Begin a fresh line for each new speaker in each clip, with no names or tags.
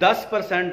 10%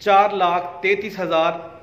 4,33,000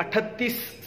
38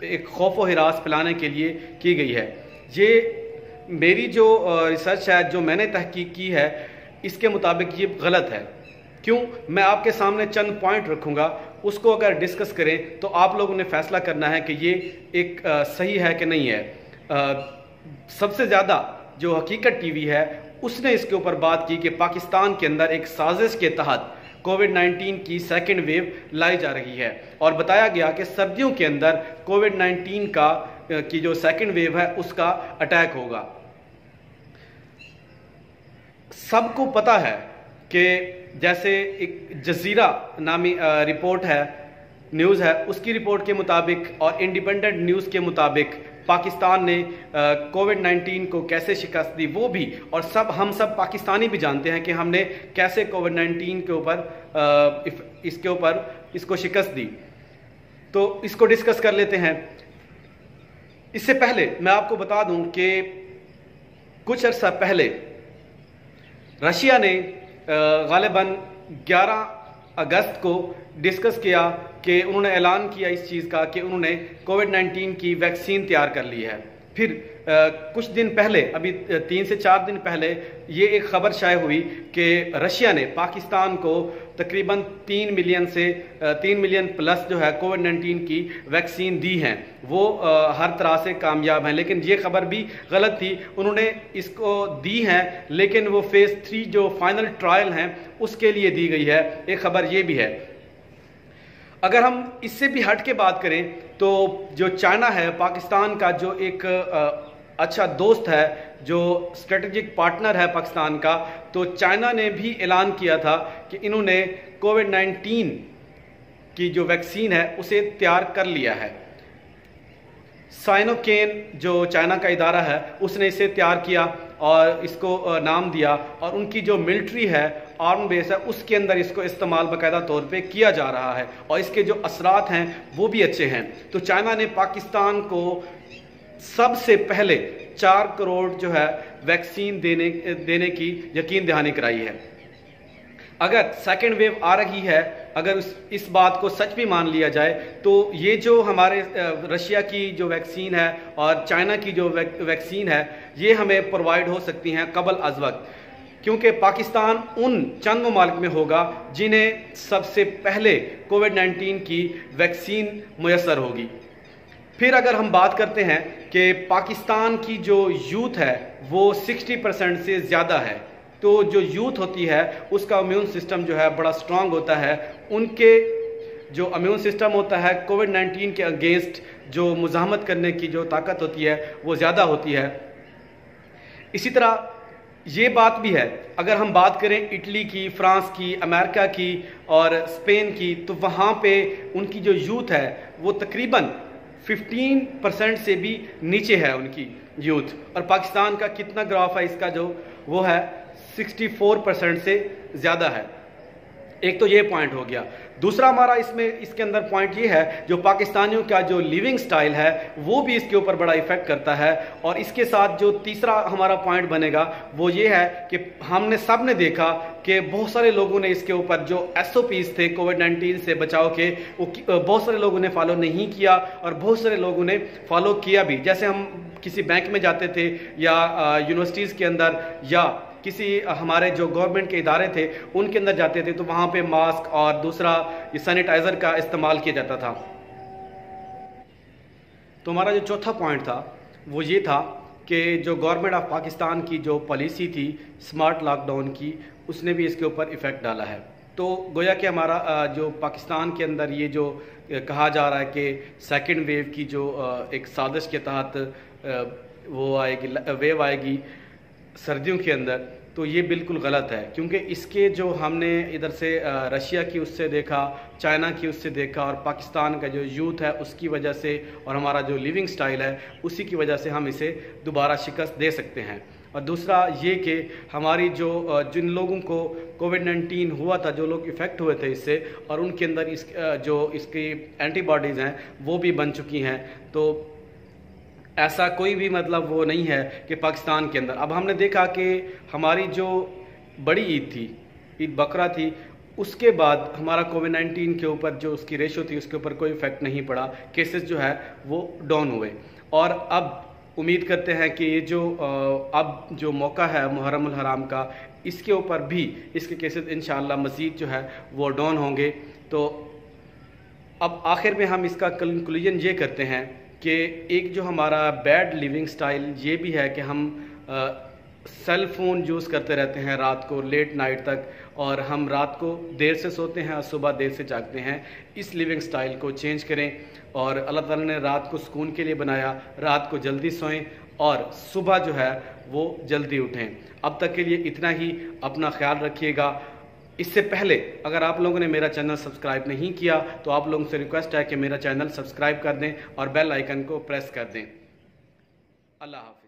ایک خوف و ہراس پھیلانے کے لیے کی گئی ہے۔ یہ میری جو ریسرچ ہے، جو میں نے تحقیق کی ہے، اس کے مطابق یہ غلط ہے۔ کیوں؟ میں آپ کے سامنے چند پوائنٹ رکھوں گا، اس کو اگر ڈسکس کریں تو آپ لوگوں نے فیصلہ کرنا ہے کہ یہ ایک صحیح ہے کہ نہیں ہے۔ سب سے زیادہ جو حقیقت ٹی وی ہے اس نے اس کے اوپر بات کی کہ پاکستان کے اندر ایک سازش کے تحت کووڈ-19 کی سیکنڈ ویو لائی جا رہی ہے، اور بتایا گیا کہ سردیوں کے اندر کووڈ-19 کی جو سیکنڈ ویو ہے اس کا اٹیک ہوگا۔ سب کو پتا ہے کہ جیسے ایک جزیرہ نامی رپورٹ ہے، نیوز ہے، اس کی رپورٹ کے مطابق اور انڈیپینڈنٹ نیوز کے مطابق پاکستان نے کووڈ-19 کو کیسے شکست دی، وہ بھی، اور ہم سب پاکستانی بھی جانتے ہیں کہ ہم نے کیسے کووڈ-19 کے اوپر اس کو شکست دی۔ تو اس کو ڈسکس کر لیتے ہیں۔ اس سے پہلے میں آپ کو بتا دوں کہ کچھ عرصہ پہلے رشیا نے غالباً 11 اگست کو ڈسکس کیا کہ انہوں نے اعلان کیا اس چیز کا کہ انہوں نے کووڈ-19 کی ویکسین تیار کر لی ہے۔ پھر کچھ دن پہلے، ابھی 3 سے 4 دن پہلے، یہ ایک خبر شائع ہوئی کہ رشیا نے پاکستان کو تقریباً 3 ملین پلس جو ہے کووڈ-19 کی ویکسین دی ہیں۔ وہ ہر طرح سے کامیاب ہیں، لیکن یہ خبر بھی غلط تھی۔ انہوں نے اس کو دی ہیں لیکن وہ فیز 3 جو فائنل ٹرائل ہیں اس کے لیے دی گئی ہے۔ ایک خبر یہ بھی ہے۔ اگر ہم اس سے بھی ہٹ کے بات کریں تو جو چائنا ہے، پاکستان کا جو ایک اچھا دوست ہے، جو اسٹریٹجک پارٹنر ہے پاکستان کا، تو چائنا نے بھی اعلان کیا تھا کہ انہوں نے کووڈ-19 کی جو ویکسین ہے اسے تیار کر لیا ہے۔ سائنوکین جو چائنا کا ادارہ ہے اس نے اسے تیار کیا اور اس کو نام دیا، اور ان کی جو ملٹری ہے، آرم بیس ہے، اس کے اندر اس کو استعمال باقاعدہ طور پہ کیا جا رہا ہے، اور اس کے جو اثرات ہیں وہ بھی اچھے ہیں۔ تو چائنا نے پاکستان کو سب سے پہلے 4 کروڑ جو ہے ویکسین دینے کی یقین دہانی کرائی ہے۔ اگر سیکنڈ ویو آ رہی ہے، اگر اس بات کو سچ بھی مان لیا جائے تو یہ جو ہمارے رشیا کی جو ویکسین ہے اور چائنا کی جو ویکسین ہے یہ ہمیں پرووائڈ ہو سکتی ہیں قبل از وقت، کیونکہ پاکستان ان چند ممالک میں ہوگا جنہیں سب سے پہلے کووڈ-19 کی ویکسین میسر ہوگی۔ پھر اگر ہم بات کرتے ہیں کہ پاکستان کی جو یوتھ ہے وہ 60% سے زیادہ ہے، تو جو یوتھ ہوتی ہے اس کا امیون سسٹم جو ہے بڑا سٹرونگ ہوتا ہے۔ ان کے جو امیون سسٹم ہوتا ہے کووڈ-19 کے اگینسٹ جو مزاحمت کرنے کی جو طاقت ہوتی ہے وہ زیادہ ہوتی ہے۔ اسی طرح یہ بات بھی ہے، اگر ہم بات کریں اٹلی کی، فرانس کی، امریکہ کی اور اسپین کی، تو وہاں پہ ان کی جو یوتھ ہے وہ تقریباً 15% سے بھی نیچے ہے ان کی یوتھ، اور پاکستان کا کتنا گراف ہے اس کا جو وہ ہے 64% سے زیادہ ہے۔ ایک تو یہ پوائنٹ ہو گیا۔ دوسرا ہمارا اس کے اندر پوائنٹ یہ ہے جو پاکستانیوں کا جو لیونگ سٹائل ہے وہ بھی اس کے اوپر بڑا ایفیکٹ کرتا ہے، اور اس کے ساتھ جو تیسرا ہمارا پوائنٹ بنے گا وہ یہ ہے کہ ہم نے سب نے دیکھا کہ بہت سارے لوگوں نے اس کے اوپر جو SOPs تھے کووڈ-19 سے بچاؤ کے، وہ بہت سارے لوگوں نے فالو نہیں کیا اور بہت سارے لوگوں نے فالو کیا بھی۔ جیسے ہم کسی بینک میں جاتے تھے یا یونیورسٹیز کے اندر یا کسی ہمارے جو گورنمنٹ کے ادارے تھے ان کے اندر جاتے تھے تو وہاں پہ ماسک اور دوسرا یہ سینیٹائزر کا استعمال کیا جاتا تھا۔ تو ہمارا جو چوتھا پوائنٹ تھا وہ یہ تھا کہ جو گورنمنٹ آف پاکستان کی جو پالیسی تھی اسمارٹ لاک ڈاؤن کی، اس نے بھی اس کے اوپر ایفیکٹ ڈالا ہے۔ تو گویا کہ ہمارا جو پاکستان کے اندر یہ جو کہا جا رہا ہے کہ سیکنڈ ویو کی جو ایک سازش کے تحت وہ ویو آئے گی سردیوں کے اندر، تو یہ بالکل غلط ہے، کیونکہ اس کے جو ہم نے ادھر سے رشیا کی اس سے دیکھا، چائنا کی اس سے دیکھا، اور پاکستان کا جو یوتھ ہے اس کی وجہ سے اور ہمارا جو لیونگ سٹائل ہے اسی کی وجہ سے ہم اسے دوبارہ شکست دے سکتے ہیں۔ اور دوسرا یہ کہ ہماری جن لوگوں کو کووڈ-19 ہوا تھا، جو لوگ افیکٹ ہوئے تھے اس سے، اور ان کے اندر اس کی اینٹی باڈیز ہیں وہ بھی بن چکی ہیں، تو ایسا کوئی بھی مطلب وہ نہیں ہے کہ پاکستان کے اندر۔ اب ہم نے دیکھا کہ ہماری جو بڑی عید تھی، عید بقرہ تھی، اس کے بعد ہمارا کووڈ-19 کے اوپر جو اس کی ریشو تھی اس کے اوپر کوئی افیکٹ نہیں پڑا، کیسز جو ہے وہ ڈاؤن ہوئے، اور اب امید کرتے ہیں کہ یہ اب جو موقع ہے محرم الحرام کا، اس کے اوپر بھی اس کے کیسز انشاءاللہ مزید جو ہے وہ ڈاؤن ہوں گے۔ تو اب آخر میں ہم اس کا کنکلوژن یہ کرتے ہیں کہ ایک جو ہمارا بیڈ لیونگ سٹائل یہ بھی ہے کہ ہم سیل فون یوز کرتے رہتے ہیں رات کو لیٹ نائٹ تک، اور ہم رات کو دیر سے سوتے ہیں اور صبح دیر سے جاگتے ہیں۔ اس لیونگ سٹائل کو چینج کریں، اور اللہ تعالیٰ نے رات کو سکون کے لیے بنایا، رات کو جلدی سوئیں اور صبح جو ہے وہ جلدی اٹھیں۔ اب تک کے لیے اتنا ہی، اپنا خیال رکھیے گا۔ اس سے پہلے اگر آپ لوگوں نے میرا چینل سبسکرائب نہیں کیا تو آپ لوگوں سے ریکویسٹ ہے کہ میرا چینل سبسکرائب کر دیں اور بیل آئیکن کو پریس کر دیں۔ اللہ حافظ۔